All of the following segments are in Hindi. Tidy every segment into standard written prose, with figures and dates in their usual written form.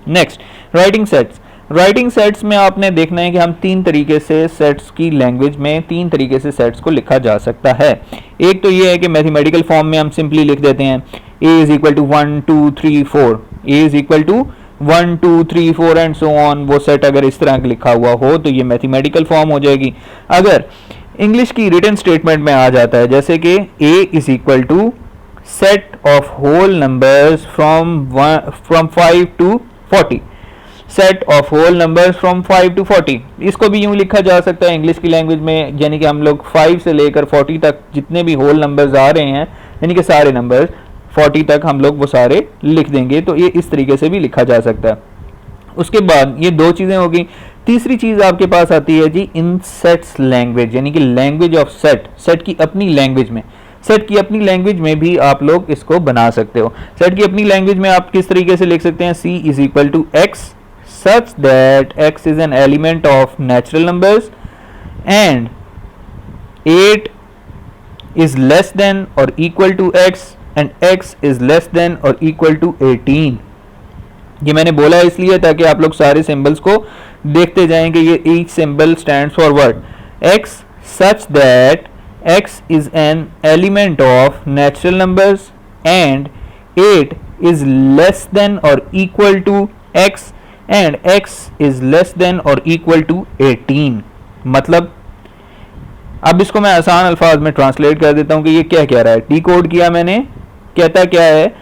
Next, writing sets. Writing sets में आपने देखना है कि हम तीन तरीके से सेट्स की लैंग्वेज में तीन तरीके से सेट्स को लिखा जा सकता है। एक तो ये है कि मैथमेटिकल फॉर्म में हम सिंपली लिख देते हैं a is equal to 1 2 3 4, a is equal to 1 2 3 4 and so on. वो सेट अगर इस तरह लिखा हुआ हो तो ये मैथमेटिकल फॉर्म हो जाएगी। अगर इंग्लिश की रिटन स्टेटमेंट में आ जाता है जैसे कि a is equal to set of whole numbers from 5 to 40, set of whole numbers from 5 to 40, इसको भी यूं लिखा जा सकता है इंग्लिश की लैंग्वेज में, यानी कि हम लोग 5 से लेकर 40 तक जितने भी होल नंबर्स आ रहे हैं, यानी कि सारे नंबर्स 40 तक हम लोग वो सारे लिख देंगे। तो ये इस तरीके से भी लिखा जा सकता है। उसके बाद ये दो चीज़ें हो गई। तीसरी चीज़ आपके पास आती है जी इन सेट्स लैंग्वेज, यानी कि लैंग्वेज ऑफ सेट, सेट की अपनी लैंग्वेज में। सेट की अपनी लैंग्वेज में भी आप लोग इसको बना सकते हो। सेट की अपनी लैंग्वेज में आप किस तरीके से लिख सकते हैं, c is equal to x such that x is an element of natural numbers and 8 is less than or equal to x and x is less than or equal to 18। ये मैंने बोला इसलिए ताकि आप लोग सारे सिंबल्स को देखते जाएं कि ये each symbol stands for word. x such that x is an element of natural numbers and 8 is less than or equal to x and x is less than or equal to 18। मतलब अब इसको मैं आसान अल्फाज में ट्रांसलेट कर देता हूं कि ये क्या कह रहा है। डी कोड किया मैंने, कहता क्या है,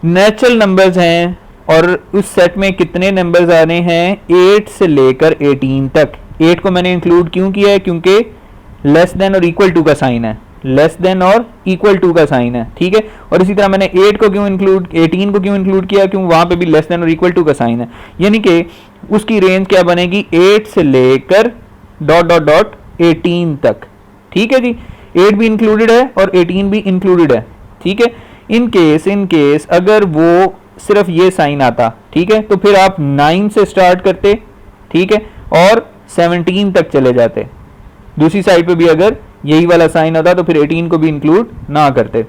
नेचुरल नंबर्स हैं और उस सेट में कितने नंबर्स आ रहे हैं 8 से लेकर 18 तक। 8 को मैंने इंक्लूड क्यों किया है, क्योंकि लेस देन और इक्वल टू का साइन है, लेस देन और इक्वल टू का साइन है, ठीक है। और इसी तरह मैंने 8 को क्यों इंक्लूड, 18 को क्यों इंक्लूड किया, क्यों वहां पे भी लेस देन और इक्वल टू का साइन है, यानी कि उसकी रेंज क्या बनेगी 8 से लेकर डॉट डॉट डॉट 18 तक, ठीक है जी। 8 भी इंक्लूडेड है और 18 भी इंक्लूडेड है, ठीक है। इन केस अगर वो सिर्फ ये साइन आता, ठीक है, तो फिर आप 9 से स्टार्ट करते, ठीक है, और 17 तक चले जाते। दूसरी साइड पे भी अगर यही वाला साइन होता तो फिर 18 को भी इंक्लूड ना करते।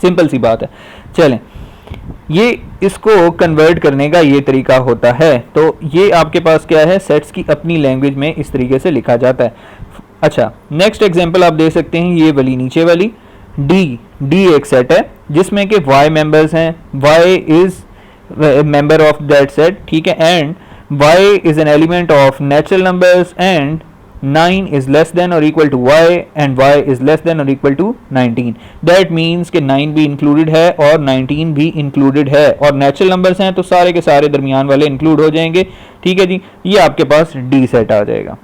सिंपल सी बात है। चलें, ये इसको कन्वर्ट करने का ये तरीका होता है। तो ये आपके पास क्या है, सेट्स की अपनी लैंग्वेज में इस तरीके से लिखा जाता है। अच्छा, नेक्स्ट एग्जांपल आप दे सकते हैं, ये वाली नीचे वाली डी एक सेट है जिसमें कि y मेंबर्स हैं, y is member of that set, ठीक है, and y is an element of natural numbers and 9 is less than or equal to y and y is less than or equal to 19। That means कि 9 भी इंक्लूडेड है और 19 भी इंक्लूडेड है और नेचुरल नंबर्स हैं तो सारे के सारे दरमियान वाले इंक्लूड हो जाएंगे, ठीक है जी। ये आपके पास डी सेट आ जाएगा।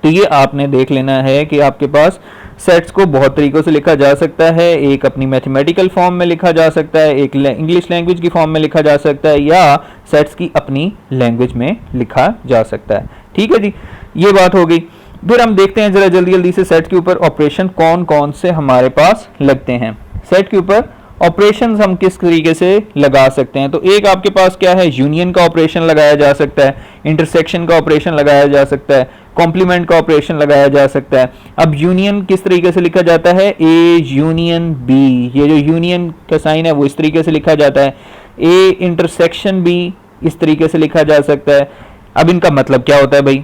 तो ये आपने देख लेना है कि आपके पास सेट्स को बहुत तरीक़ों से लिखा जा सकता है। एक अपनी मैथमेटिकल फॉर्म में लिखा जा सकता है, एक इंग्लिश लैंग्वेज की फॉर्म में लिखा जा सकता है, या सेट्स की अपनी लैंग्वेज में लिखा जा सकता है, ठीक है जी। ये बात हो गई। फिर हम देखते हैं जरा जल्दी जल्दी से सेट के ऊपर ऑपरेशन कौन कौन से हमारे पास लगते हैं। सेट के ऊपर ऑपरेशंस हम किस तरीके से लगा सकते हैं, तो एक आपके पास क्या है, यूनियन का ऑपरेशन लगाया जा सकता है, इंटरसेक्शन का ऑपरेशन लगाया जा सकता है, कॉम्प्लीमेंट का ऑपरेशन लगाया जा सकता है। अब यूनियन किस तरीके से लिखा जाता है, ए यूनियन बी, ये जो यूनियन का साइन है वो इस तरीके से लिखा जाता है। ए इंटरसेक्शन बी इस तरीके से लिखा जा सकता है। अब इनका मतलब क्या होता है भाई,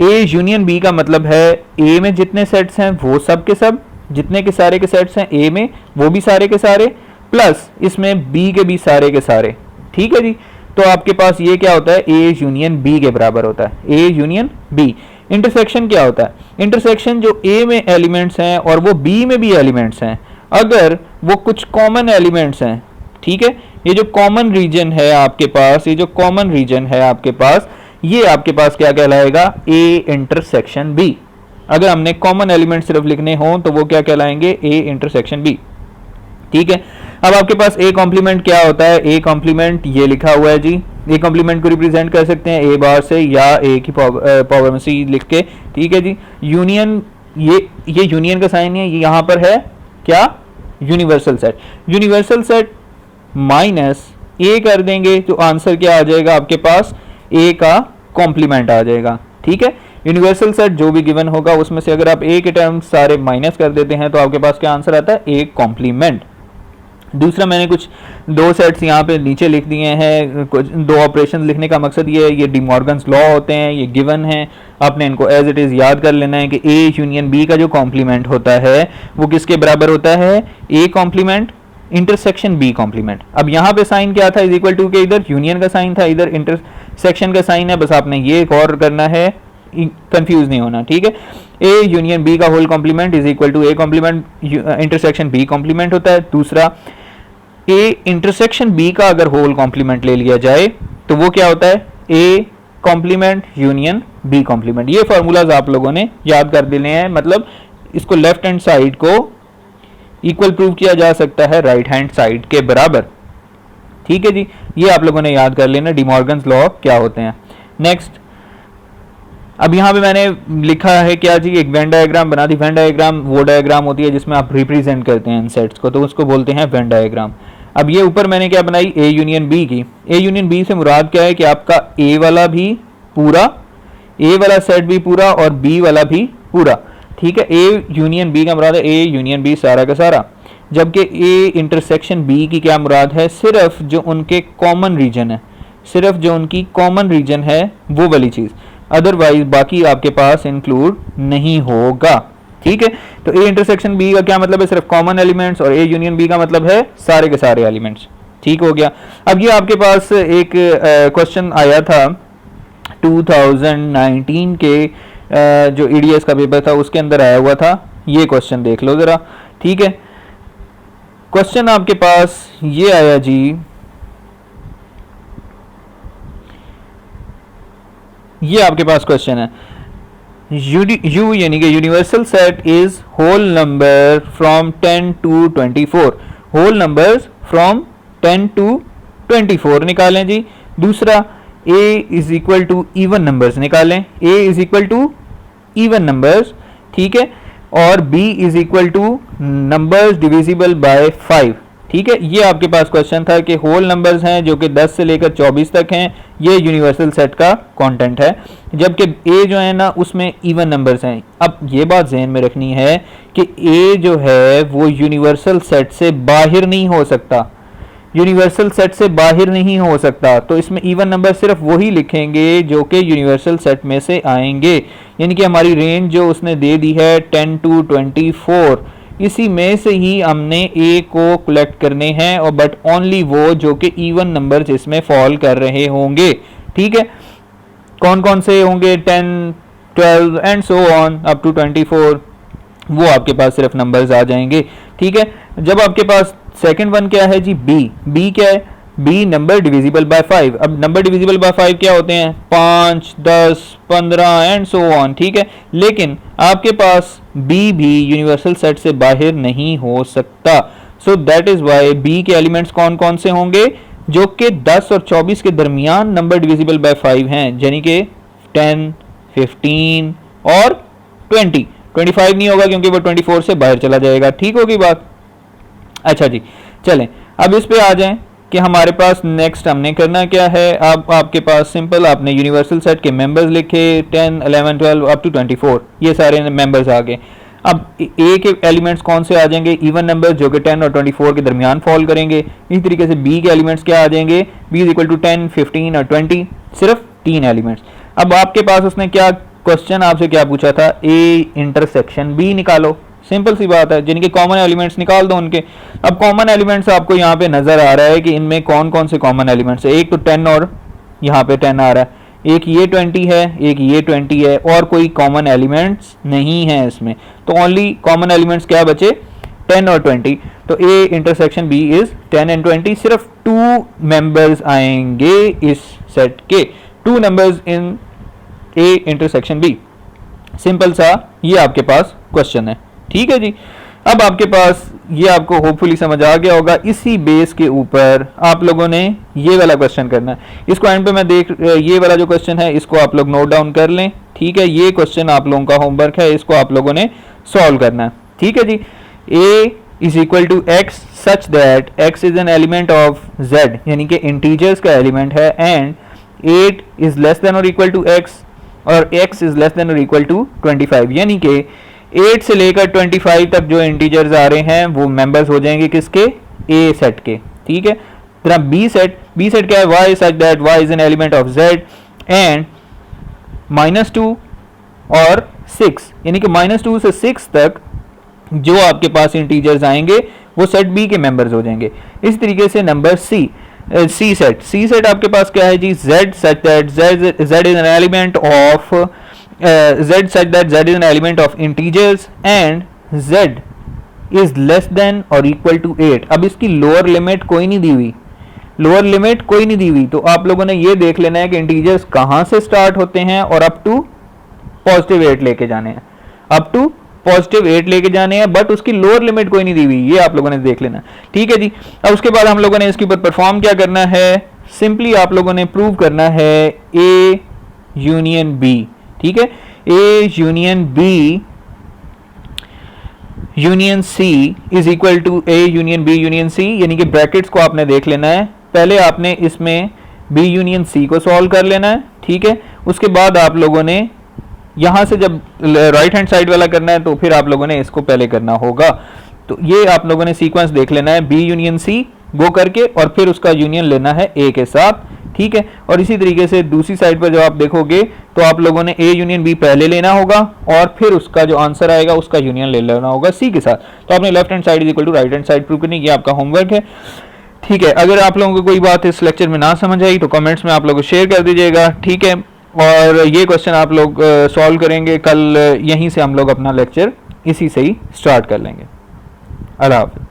ए यूनियन बी का मतलब है ए में जितने सेट्स हैं वो सब के सब, जितने के सारे के सेट्स हैं ए में वो भी सारे के सारे, प्लस इसमें बी के भी सारे के सारे, ठीक है जी। तो आपके पास ये क्या होता है, ए यूनियन बी के बराबर होता है, ए यूनियन बी। इंटरसेक्शन क्या होता है, इंटरसेक्शन जो ए में एलिमेंट्स हैं और वो बी में भी एलिमेंट्स हैं, अगर वो कुछ कॉमन एलिमेंट्स हैं, ठीक है, ये जो कॉमन रीजन है आपके पास, ये जो कॉमन रीजन है आपके पास, ये आपके पास क्या कहलाएगा, ए इंटरसेक्शन बी। अगर हमने कॉमन एलिमेंट सिर्फ लिखने हो तो वो क्या कहलाएंगे, ए इंटरसेक्शन बी, ठीक है। अब आपके पास ए कॉम्प्लीमेंट क्या होता है, ए कॉम्प्लीमेंट ये लिखा हुआ है जी। ए कॉम्प्लीमेंट को रिप्रेजेंट कर सकते हैं ए बार से या ए की पावर में सी लिख के, ठीक है जी। यूनियन, ये यूनियन का साइन है, ये यहाँ पर है क्या, universal set. Universal set minus A कर देंगे तो आंसर क्या आ जाएगा आपके पास, ए का कॉम्प्लीमेंट आ जाएगा, ठीक है। यूनिवर्सल सेट जो भी गिवन होगा उसमें से अगर आप ए के टर्म्स सारे माइनस कर देते हैं तो आपके पास क्या आंसर आता है, ए कॉम्प्लीमेंट। दूसरा मैंने कुछ दो सेट्स यहाँ पे नीचे लिख दिए हैं, कुछ दो ऑपरेशंस लिखने का मकसद ये है, ये डी मॉर्गन्स लॉ होते हैं, ये गिवन है, आपने इनको एज इट इज़ याद कर लेना है कि ए यूनियन बी का जो कॉम्प्लीमेंट होता है वो किसके बराबर होता है, A complement intersection B complement. अब यहाँ पे साइन क्या था, इज इक्वल टू के इधर यूनियन का साइन था, इधर इंटरसेक्शन का साइन है, बस आपने ये गौर करना है, कंफ्यूज नहीं होना, ठीक है। ए यूनियन बी का whole complement is equal to A complement intersection B complement होता है। दूसरा, ए इंटरसेक्शन बी का अगर होल कॉम्प्लीमेंट ले लिया जाए तो वो क्या होता है, A complement union B complement. ये फार्मूलाज आप लोगों ने याद कर देने हैं, मतलब इसको लेफ्ट हैंड साइड को इक्वल प्रूव किया जा सकता है राइट हैंड साइड के बराबर, ठीक है जी। ये आप लोगों ने याद कर लेना डी मॉर्गन्स लॉ क्या होते हैं। नेक्स्ट, अब यहाँ पे मैंने लिखा है क्या जी, एक वेन डायग्राम बना दी। वेन डायग्राम वो डायग्राम होती है जिसमें आप रिप्रेजेंट करते हैं इन सेट्स को, तो उसको बोलते हैं वेन डायग्राम। अब ये ऊपर मैंने क्या बनाई, ए यूनियन बी की। ए यूनियन बी से मुराद क्या है कि आपका ए वाला भी पूरा, ए वाला सेट भी पूरा और बी वाला भी पूरा, ठीक है। ए यूनियन बी का मुराद है ए यूनियन बी सारा का सारा, जबकि ए इंटरसेक्शन बी की क्या मुराद है, सिर्फ जो उनके कॉमन रीजन है, सिर्फ जो उनकी कॉमन रीजन है वो वाली चीज़, अदरवाइज बाकी आपके पास इंक्लूड नहीं होगा, ठीक है। तो ए इंटरसेक्शन बी का क्या मतलब है, सिर्फ कॉमन एलिमेंट्स, और ए यूनियन बी का मतलब है सारे के सारे एलिमेंट्स, ठीक हो गया। अब ये आपके पास एक क्वेश्चन आया था 2019 के जो ईडीएस का पेपर था उसके अंदर आया हुआ था, ये क्वेश्चन देख लो जरा, ठीक है। क्वेश्चन आपके पास ये आया जी, ये आपके पास क्वेश्चन है, यू यानी कि universal set is whole number from 10 to 24, whole numbers from 10 to 24 निकालें जी। दूसरा, A is equal to even numbers निकालें, A is equal to even numbers, ठीक है, और B is equal to numbers divisible by 5, ठीक है। ये आपके पास क्वेश्चन था कि होल नंबर्स हैं जो कि 10 से लेकर 24 तक हैं, ये यूनिवर्सल सेट का कंटेंट है, जबकि ए जो है ना उसमें इवन नंबर्स हैं। अब ये बात ज़हन में रखनी है कि ए जो है वो यूनिवर्सल सेट से बाहर नहीं हो सकता, यूनिवर्सल सेट से बाहर नहीं हो सकता, तो इसमें इवन नंबर सिर्फ वही लिखेंगे जो कि यूनिवर्सल सेट में से आएंगे, यानी कि हमारी रेंज जो उसने दे दी है 10 to 24, इसी में से ही हमने ए को कलेक्ट करने हैं, और बट ओनली वो जो कि इवन नंबर्स इसमें फॉल कर रहे होंगे, ठीक है। कौन कौन से होंगे, 10, 12 and so on up to 24, वो आपके पास सिर्फ नंबर्स आ जाएंगे, ठीक है। जब आपके पास सेकंड वन क्या है जी, बी, बी क्या है, बी नंबर डिविजिबल बाय 5। अब नंबर डिविजिबल बाय 5 क्या होते हैं, 5, 10, 15 एंड सो ऑन, ठीक है। लेकिन आपके पास बी भी यूनिवर्सल सेट से बाहर नहीं हो सकता, so that is why B के एलिमेंट्स कौन कौन से होंगे, जो कि 10 और 24 के दरमियान नंबर डिविजिबल बाय 5 हैं, यानी कि 10, 15 और 20। 25 नहीं होगा क्योंकि वो 24 से बाहर चला जाएगा, ठीक होगी बात। अच्छा जी, चलें अब इस पे आ जाएं कि हमारे पास नेक्स्ट हमने करना क्या है। अब आपके पास सिंपल, आपने यूनिवर्सल सेट के मेंबर्स लिखे 10, 11, 12 अप टू 24, ये सारे मेंबर्स आ गए। अब ए के एलिमेंट्स कौन से आ जाएंगे, इवन नंबर्स जो कि 10 और 24 के दरमियान फॉल करेंगे। इसी तरीके से बी के एलिमेंट्स क्या आ जाएंगे, बी इज इक्वल टू 10, 15 और 20, सिर्फ 3 एलिमेंट्स। अब आपके पास उसने क्या क्वेश्चन आपसे क्या पूछा था, ए इंटरसेक्शन बी निकालो, सिंपल सी बात है, जिनके कॉमन एलिमेंट्स निकाल दो उनके। अब कॉमन एलिमेंट्स आपको यहाँ पे नजर आ रहा है कि इनमें कौन कौन से कॉमन एलिमेंट्स है, एक तो 10 और यहाँ पे 10 आ रहा है, एक ये 20 है, एक ये 20 है, और कोई कॉमन एलिमेंट्स नहीं है इसमें, तो ओनली कॉमन एलिमेंट्स क्या बचे, 10 और 20। तो A intersection B is 10 and 20, सिर्फ 2 मेंबर्स आएंगे इस सेट के, 2 numbers in A intersection B. Simple सा ये आपके पास क्वेश्चन है, ठीक है जी। अब आपके पास ये आपको होपफुली समझ आ गया होगा। इसी बेस के ऊपर आप लोगों ने ये वाला क्वेश्चन करना है, इसको एंड पे मैं ये वाला जो क्वेश्चन है इसको आप लोग नोट डाउन कर लें, ठीक है। ये क्वेश्चन आप लोगों का होमवर्क है, इसको आप लोगों ने सॉल्व करना है, ठीक है जी। A is equal to X such that X is an element of Z, यानी कि इंटीजर्स का एलिमेंट है, एंड 8 इज लेस देन और इक्वल टू एक्स, और x इज लेस देन और इक्वल टू 25, यानी कि 8 से लेकर 25 तक जो इंटीजर्स आ रहे हैं वो मेंबर्स हो जाएंगे किसके, ए सेट के, ठीक है। तरह बी सेट क्या है, y such that y is an element of z and -2 और 6, यानी कि -2 से 6 तक जो आपके पास इंटीजर्स आएंगे वो सेट बी के मेंबर्स हो जाएंगे। इस तरीके से नंबर सी सेट आपके पास क्या है जी, z such that z is an element of z is an element of integers and z is less than और इक्वल टू 8। अब इसकी लोअर लिमिट कोई नहीं दी हुई, तो आप लोगों ने ये देख लेना है कि इंटीजर्स कहां से स्टार्ट होते हैं और अप टू +8 लेके जाने हैं, बट उसकी लोअर लिमिट कोई नहीं दी हुई, ये आप लोगों ने देख लेना, ठीक है जी। अब उसके बाद हम लोगों ने इसके ऊपर परफॉर्म क्या करना है, सिंपली आप लोगों ने प्रूव करना है ए यूनियन बी, ठीक है। A union B union C is equal to A union B union C, यानी कि ब्रैकेट्स को आपने देख लेना है। पहले आपने इसमें बी यूनियन सी को सॉल्व कर लेना है, ठीक है। उसके बाद आप लोगों ने यहां से जब राइट हैंड साइड वाला करना है तो फिर आप लोगों ने इसको पहले करना होगा। तो ये आप लोगों ने सीक्वेंस देख लेना है, बी यूनियन सी गो करके और फिर उसका यूनियन लेना है ए के साथ, ठीक है। और इसी तरीके से दूसरी साइड पर जब आप देखोगे तो आप लोगों ने ए यूनियन बी पहले लेना होगा और फिर उसका जो आंसर आएगा उसका यूनियन ले लेना होगा सी के साथ। तो आपने left hand side is equal to right hand side prove करनी, ये आपका होमवर्क है, ठीक है। अगर आप लोगों को कोई बात इस लेक्चर में ना समझ आई तो कमेंट्स में आप लोगों को शेयर कर दीजिएगा, ठीक है। और ये क्वेश्चन आप लोग सॉल्व करेंगे कल, यहीं से हम लोग अपना लेक्चर इसी से ही स्टार्ट कर लेंगे। अल्लाह हाफ़िज़।